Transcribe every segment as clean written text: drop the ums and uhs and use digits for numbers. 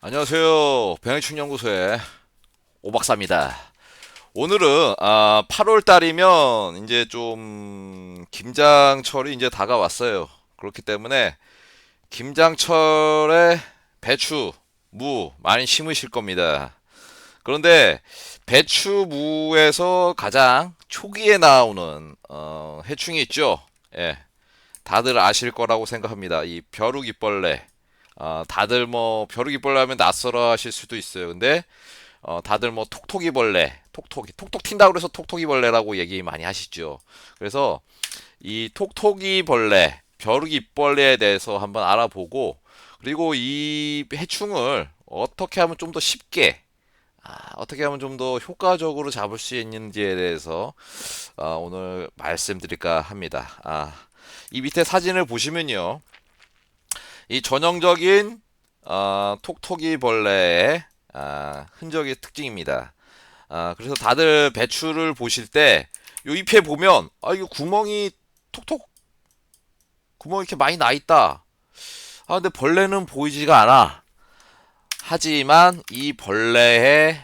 안녕하세요. 병해충연구소의 오박사입니다. 오늘은 8월 달이면 이제 좀 김장철이 이제 다가왔어요. 그렇기 때문에 김장철에 배추, 무 많이 심으실 겁니다. 그런데 배추, 무에서 가장 초기에 나오는 해충이 있죠. 예, 다들 아실 거라고 생각합니다. 이 벼룩이벌레. 다들 뭐 벼룩이벌레 하면 낯설어 하실 수도 있어요. 근데 다들 뭐 톡톡이벌레, 톡톡 튄다고 그래서 톡톡이벌레라고 얘기 많이 하시죠. 그래서 이 톡톡이벌레, 벼룩이벌레에 대해서 한번 알아보고, 그리고 이 해충을 어떻게 하면 좀 더 쉽게, 어떻게 하면 좀 더 효과적으로 잡을 수 있는지에 대해서 오늘 말씀드릴까 합니다. 이 밑에 사진을 보시면요. 이 전형적인 톡톡이 벌레의 흔적의 특징입니다. 그래서 다들 배추를 보실 때 요 잎에 보면 이거 구멍이 톡톡 구멍이 이렇게 많이 나 있다. 근데 벌레는 보이지가 않아. 하지만 이 벌레는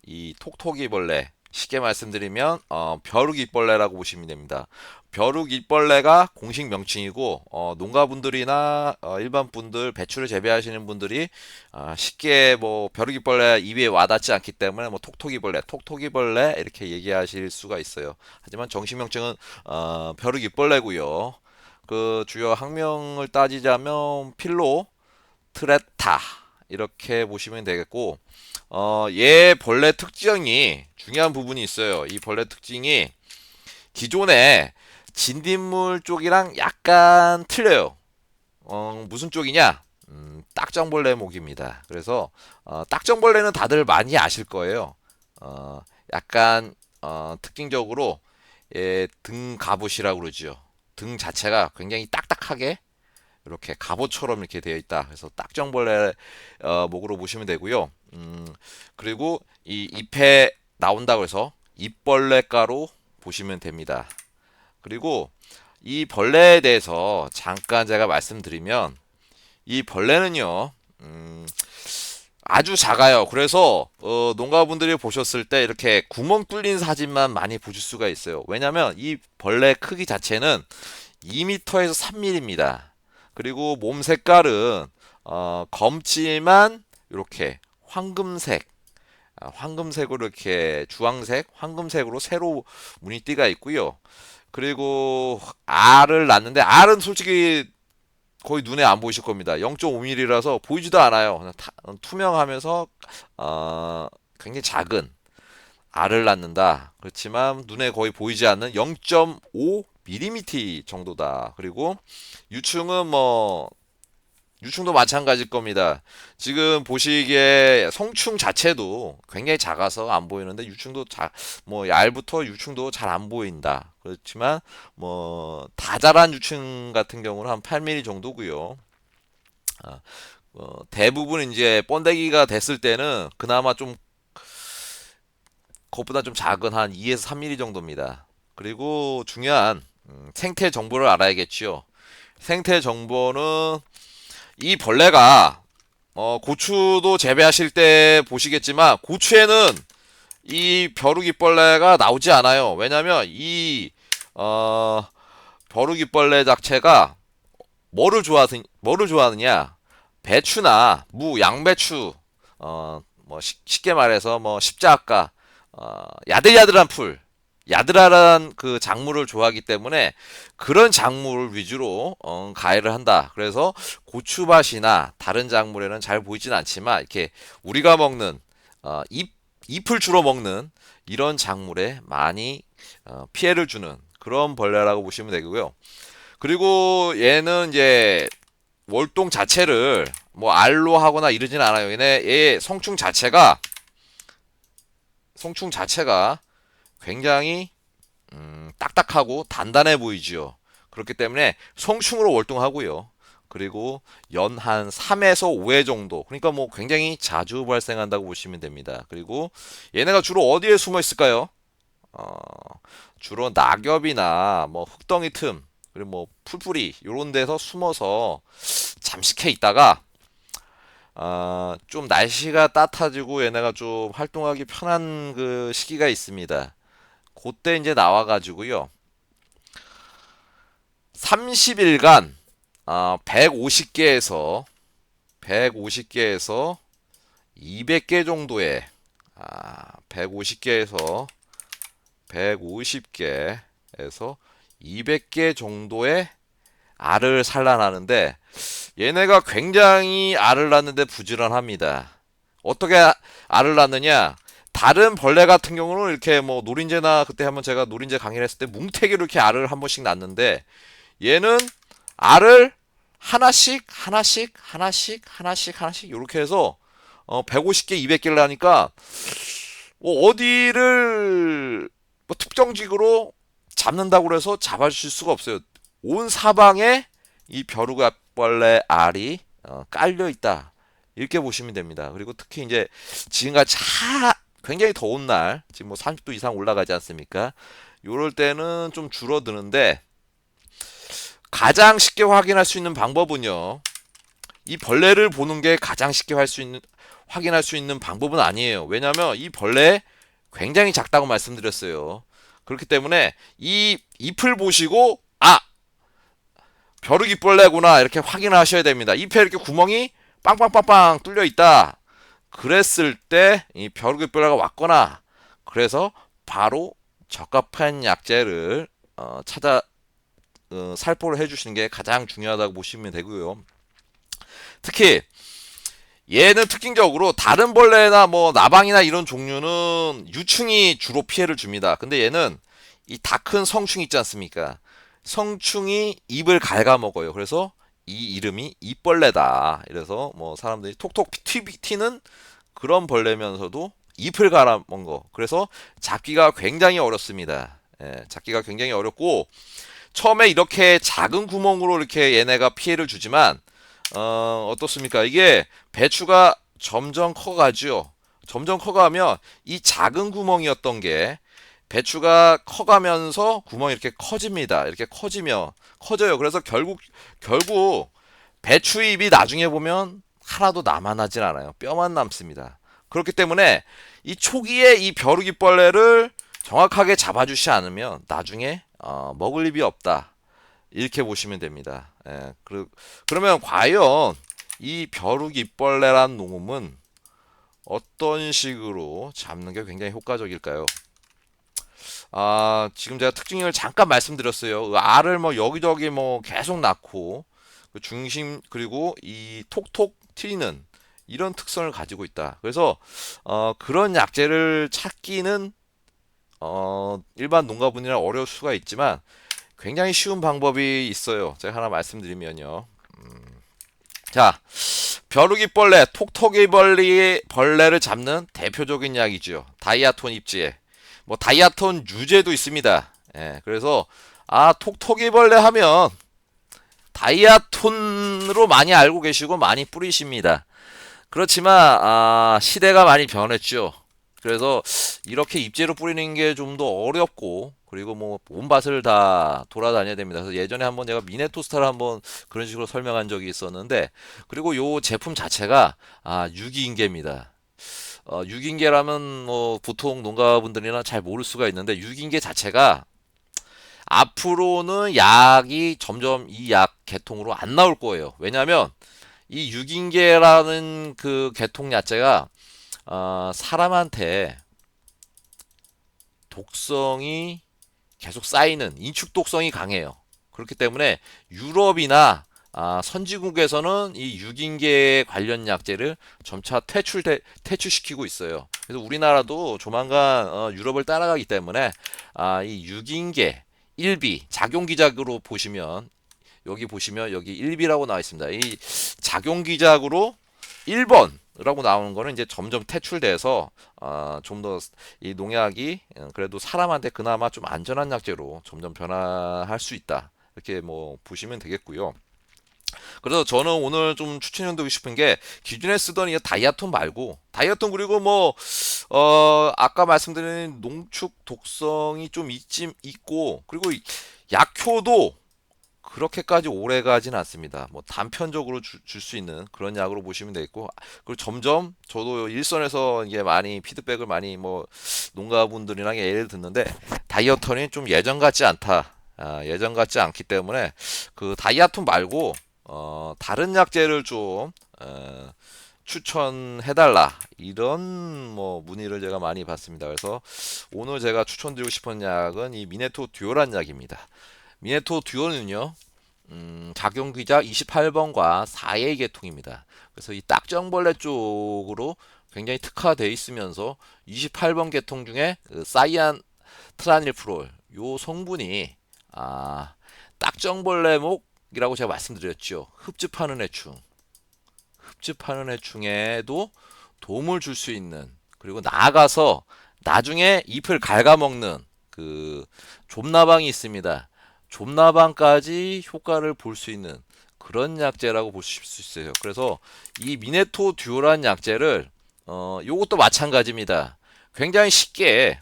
이 톡톡이 벌레, 쉽게 말씀드리면 벼룩이벌레라고 보시면 됩니다. 벼룩이벌레가 공식 명칭이고, 농가분들이나 일반 분들, 배추를 재배하시는 분들이 쉽게 뭐 벼룩이벌레 입에 와닿지 않기 때문에 뭐 톡톡이벌레 이렇게 얘기하실 수가 있어요. 하지만 정식 명칭은 벼룩이벌레고요. 그 주요 학명을 따지자면 필로트레타 이렇게 보시면 되겠고, 얘 벌레 특징이 중요한 부분이 있어요. 이 벌레 특징이 기존의 진딧물 쪽이랑 약간 틀려요. 무슨 쪽이냐? 딱정벌레 목입니다. 그래서 딱정벌레는 다들 많이 아실 거예요. 약간 특징적으로 등 갑옷이라고 그러죠. 등 자체가 굉장히 딱딱하게 이렇게 갑옷처럼 이렇게 되어 있다. 그래서 딱정벌레 목으로 보시면 되고요. 그리고 이 잎에 나온다고 해서 잎벌레가로 보시면 됩니다. 그리고 이 벌레에 대해서 잠깐 제가 말씀드리면 이 벌레는요, 아주 작아요. 그래서 농가분들이 보셨을 때 이렇게 구멍 뚫린 사진만 많이 보실 수가 있어요. 왜냐하면 이 벌레 크기 자체는 2m에서 3mm입니다. 그리고 몸 색깔은 검지만 이렇게 황금색, 황금색으로 이렇게 주황색, 황금색으로 세로 무늬띠가 있고요. 그리고 알을 낳는데 알은 솔직히 거의 눈에 안 보이실 겁니다. 0.5mm라서 보이지도 않아요. 그냥 투명하면서 굉장히 작은 알을 낳는다. 그렇지만 눈에 거의 보이지 않는 0.5mm 정도다. 그리고 유충은 뭐 유충도 마찬가지일 겁니다. 지금 보시기에 성충 자체도 굉장히 작아서 안 보이는데 뭐 알부터 유충도 잘 안 보인다. 그렇지만 뭐 다 자란 유충 같은 경우는 한 8mm 정도고요. 대부분 이제 번데기가 됐을 때는 그나마 좀 그것보다 좀 작은 한 2에서 3mm 정도입니다. 그리고 중요한 생태 정보를 알아야겠지요. 생태 정보는 이 벌레가 고추도 재배하실 때 보시겠지만 고추에는 이 벼룩이벌레가 나오지 않아요. 왜냐하면 이 벼룩이벌레 자체가 뭐를 좋아하느냐? 배추나 무, 양배추, 뭐 쉽게 말해서 뭐 십자가, 야들야들한 풀, 야들야들한 그 작물을 좋아하기 때문에 그런 작물을 위주로 가해를 한다. 그래서 고추밭이나 다른 작물에는 잘 보이진 않지만 이렇게 우리가 먹는 잎을 주로 먹는 이런 작물에 많이 피해를 주는 그런 벌레라고 보시면 되고요. 그리고 얘는 이제 월동 자체를 뭐 알로 하거나 이러진 않아요. 얘 성충 자체가 굉장히 딱딱하고 단단해 보이지요. 그렇기 때문에 성충으로 월동하고요. 그리고 연 한 3에서 5회 정도. 그러니까 뭐 굉장히 자주 발생한다고 보시면 됩니다. 그리고 얘네가 주로 어디에 숨어 있을까요? 어, 주로 낙엽이나 뭐 흙덩이 틈, 그리고 뭐 풀뿌리 이런 데서 숨어서 잠식해 있다가 좀 날씨가 따뜻해지고 얘네가 좀 활동하기 편한 그 시기가 있습니다. 그때 이제 나와가지고요. 30일간 150개에서 200개 정도의 150개에서 200개 정도의 알을 산란하는데 얘네가 굉장히 알을 낳는데 부지런합니다. 어떻게 알을 낳느냐? 다른 벌레 같은 경우는 이렇게 뭐 노린재나 그때 한번 제가 노린재 강의를 했을 때 뭉태기로 이렇게 알을 한 번씩 낳는데 얘는 알을 하나씩 이렇게 해서 150개, 200개를 하니까 어디를 뭐 특정직으로 잡는다고 그래서 잡아주실 수가 없어요. 온 사방에 이 벼룩벌레 알이 깔려 있다. 이렇게 보시면 됩니다. 그리고 특히 이제 지금같이 굉장히 더운 날, 지금 뭐 30도 이상 올라가지 않습니까? 요럴 때는 좀 줄어드는데 가장 쉽게 확인할 수 있는 방법은요. 이 벌레를 보는 게 가장 쉽게 확인할 수 있는 방법은 아니에요. 왜냐하면 이 벌레 굉장히 작다고 말씀드렸어요. 그렇기 때문에 이 잎을 보시고 벼룩이벌레구나 이렇게 확인하셔야 됩니다. 잎에 이렇게 구멍이 빵빵빵빵 뚫려 있다. 그랬을 때 이 벼룩이벌레가 왔거나 그래서 바로 적합한 약재를 찾아 살포를 해주시는 게 가장 중요하다고 보시면 되고요. 특히 얘는 특징적으로 다른 벌레나 뭐 나방이나 이런 종류는 유충이 주로 피해를 줍니다. 근데 얘는 이 다 큰 성충 있지 않습니까? 성충이 잎을 갉아먹어요. 그래서 이 이름이 잎벌레다. 이래서 뭐 사람들이 톡톡 튀는 그런 벌레면서도 잎을 갈아먹은 거. 그래서 잡기가 굉장히 어렵습니다. 잡기가 굉장히 어렵고 처음에 이렇게 작은 구멍으로 이렇게 얘네가 피해를 주지만 어떻습니까? 이게 배추가 점점 커가죠. 점점 커가면 이 작은 구멍이었던 게 배추가 커가면서 구멍이 이렇게 커집니다. 이렇게 커져요. 그래서 결국 배추잎이 나중에 보면 하나도 남아나질 않아요. 뼈만 남습니다. 그렇기 때문에 이 초기에 이 벼룩이벌레를 정확하게 잡아주지 않으면 나중에 먹을 입이 없다. 이렇게 보시면 됩니다. 그러면 과연 이 벼룩이벌레란 놈은 어떤 식으로 잡는 게 굉장히 효과적일까요? 지금 제가 특징을 잠깐 말씀드렸어요. 그 알을 뭐 여기저기 뭐 계속 낳고 그 중심 그리고 이 톡톡 튀는 이런 특성을 가지고 있다. 그래서 그런 약재를 찾기는 일반 농가분이라 어려울 수가 있지만 굉장히 쉬운 방법이 있어요. 제가 하나 말씀드리면요. 자, 벼룩이벌레, 벌레를 잡는 대표적인 약이죠. 다이아톤 잎지에. 뭐 다이아톤 유제도 있습니다. 그래서 톡톡이벌레 하면 다이아톤으로 많이 알고 계시고 많이 뿌리십니다. 그렇지만 시대가 많이 변했죠. 그래서 이렇게 잎제로 뿌리는 게 좀 더 어렵고 그리고 뭐 온 밭을 다 돌아다녀야 됩니다. 그래서 예전에 한번 제가 미네토스타를 한번 그런 식으로 설명한 적이 있었는데 그리고 요 제품 자체가 유기인계입니다. 유기인계라면 뭐 보통 농가분들이나 잘 모를 수가 있는데 유기인계 자체가 앞으로는 약이 점점 이 약 계통으로 안 나올 거예요. 왜냐하면 이 유기인계라는 그 계통 야채가 사람한테 독성이 계속 쌓이는 인축 독성이 강해요. 그렇기 때문에 유럽이나 선진국에서는 이 유기인계 관련 약제를 점차 퇴출시키고 있어요. 그래서 우리나라도 조만간 유럽을 따라가기 때문에 이 유기인계 1비 작용기작으로 보시면 여기 여기 1비라고 나와 있습니다. 이 작용기작으로 1번이라고 나오는 거는 이제 점점 퇴출돼서 좀 더 이 농약이 그래도 사람한테 그나마 좀 안전한 약제로 점점 변화할 수 있다. 이렇게 뭐 보시면 되겠고요. 그래서 저는 오늘 좀 추천해드리고 싶은 게 기존에 쓰던 이 다이아톤 말고 다이아톤 그리고 뭐 아까 말씀드린 농축 독성이 좀 있고 그리고 약효도 그렇게까지 오래 가진 않습니다. 뭐 단편적으로 줄 수 있는 그런 약으로 보시면 되겠고, 그리고 점점 저도 일선에서 이게 많이 피드백을 많이 뭐 농가분들이랑 예를 듣는데 다이어터는 좀 예전 같지 않다. 예전 같지 않기 때문에 그 다이아톤 말고 다른 약재를 좀 추천해달라 이런 뭐 문의를 제가 많이 받습니다. 그래서 오늘 제가 추천드리고 싶은 약은 이 미네토 듀오란 약입니다. 미네토 듀오는요, 작용기자 28번과 4A 계통입니다. 그래서 이 딱정벌레 쪽으로 굉장히 특화되어 있으면서 28번 계통 중에 그 사이안 트라닐프롤 요 성분이 딱정벌레목이라고 제가 말씀드렸죠. 흡집하는 해충에도 도움을 줄 수 있는, 그리고 나아가서 나중에 잎을 갉아먹는 그 좁나방이 있습니다. 좁나방까지 효과를 볼 수 있는 그런 약재라고 보실 수 있어요. 그래서 이 미네토 듀오란 약재를 요것도 마찬가지입니다. 굉장히 쉽게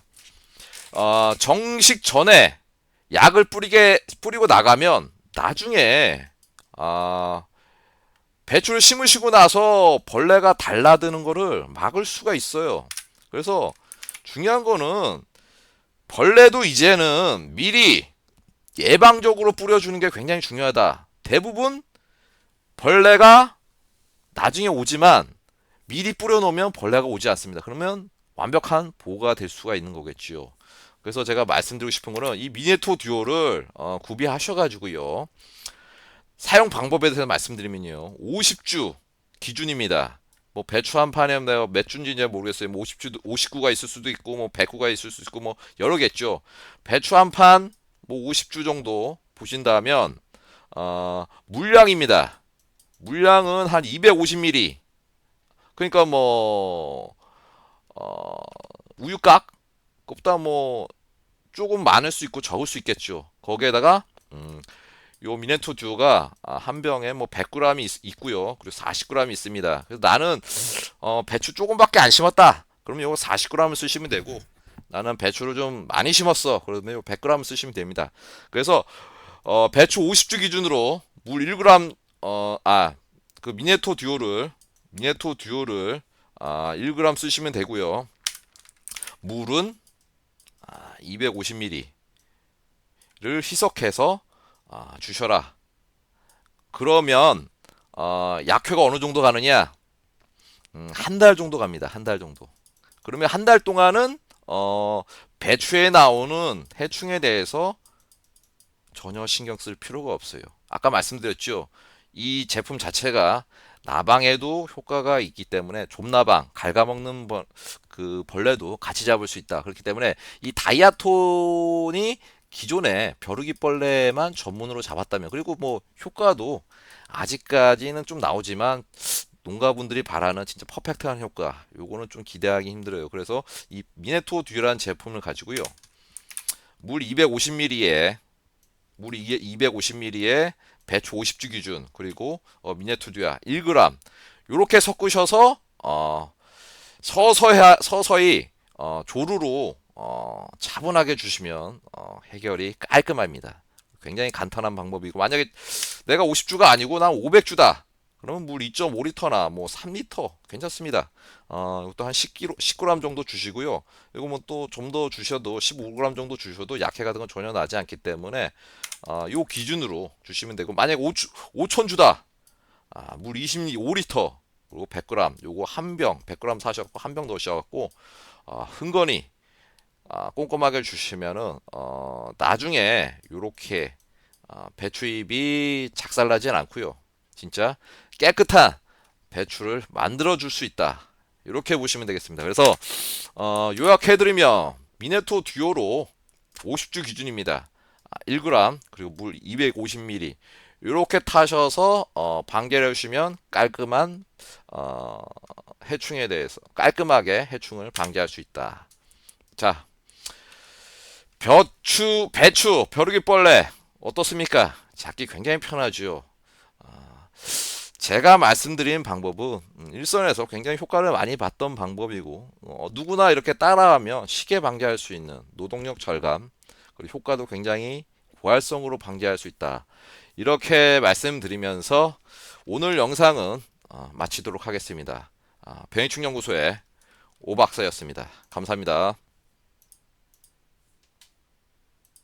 정식 전에 약을 뿌리고 나가면 나중에 배추를 심으시고 나서 벌레가 달라드는 거를 막을 수가 있어요. 그래서 중요한 거는 벌레도 이제는 미리 예방적으로 뿌려주는 게 굉장히 중요하다. 대부분 벌레가 나중에 오지만 미리 뿌려놓으면 벌레가 오지 않습니다. 그러면 완벽한 보호가 될 수가 있는 거겠지요. 그래서 제가 말씀드리고 싶은 거는 이 미네토 듀오를 구비하셔가지고요. 사용 방법에 대해서 말씀드리면요. 50주 기준입니다. 뭐 배추 한 판에 내가 몇 주인지 모르겠어요. 뭐 50주 59가 있을 수도 있고 뭐 100구가 있을 수도 있고 뭐 여러 개죠. 배추 한 판 뭐 50주 정도 보신다면 물량입니다. 물량은 한 250ml. 그러니까 뭐 우유깍 그보다 뭐 조금 많을 수 있고 적을 수 있겠죠. 거기에다가 요 미네토 듀오가 한 병에 뭐 100g이 있고요. 그리고 40g이 있습니다. 그래서 나는 배추 조금밖에 안 심었다. 그러면 요거 40g을 쓰시면 되고, 나는 배추를 좀 많이 심었어. 그러면 요 100g 쓰시면 됩니다. 그래서 배추 50주 기준으로 물 1g 그 미네토 듀오를 1g 쓰시면 되고요. 물은 250ml를 희석해서 주셔라. 그러면 약효가 어느 정도 가느냐? 한 달 정도 갑니다. 한 달 정도. 그러면 한 달 동안은 배추에 나오는 해충에 대해서 전혀 신경 쓸 필요가 없어요. 아까 말씀드렸죠. 이 제품 자체가 나방에도 효과가 있기 때문에 좁나방, 갉아먹는 그 벌레도 같이 잡을 수 있다. 그렇기 때문에 이 다이아톤이 기존에 벼룩이벌레만 전문으로 잡았다면, 그리고 뭐 효과도 아직까지는 좀 나오지만 농가분들이 바라는 진짜 퍼펙트한 효과, 요거는 좀 기대하기 힘들어요. 그래서 이 미네토 듀라는 제품을 가지고요. 물 250ml에 물 250ml에 배추 50주 기준, 그리고 미네토 듀아 1g 요렇게 섞으셔서 서서히 조루로 차분하게 주시면 해결이 깔끔합니다. 굉장히 간단한 방법이고, 만약에 내가 50주가 아니고 난 500주다. 그러면 물 2.5리터나 뭐 3리터 괜찮습니다. 이것도 한 10g 정도 주시고요. 이거 뭐 또 좀 더 주셔도 15g 정도 주셔도 약해 같은 건 전혀 나지 않기 때문에 요 기준으로 주시면 되고, 만약에 5,000주다. 물 25리터 그리고 100g 요거 한 병 100g 사셔갖고 한 병 넣으셔갖고 흥건히 꼼꼼하게 주시면은 나중에 요렇게 배추잎이 작살나진 않고요. 진짜 깨끗한 배추를 만들어 줄 수 있다. 이렇게 보시면 되겠습니다. 그래서 요약해드리면 미네토 듀오로 50주 기준입니다. 1g 그리고 물 250ml 이렇게 타셔서 방제를 해주시면 깔끔한 해충에 대해서 깔끔하게 해충을 방지할 수 있다. 자, 배추, 벼룩이벌레 어떻습니까? 잡기 굉장히 편하죠. 제가 말씀드린 방법은 일선에서 굉장히 효과를 많이 봤던 방법이고, 누구나 이렇게 따라하면 쉽게 방지할 수 있는 노동력 절감, 그리고 효과도 굉장히 고활성으로 방지할 수 있다. 이렇게 말씀드리면서 오늘 영상은 마치도록 하겠습니다. 변희충연구소의 오 박사였습니다. 감사합니다.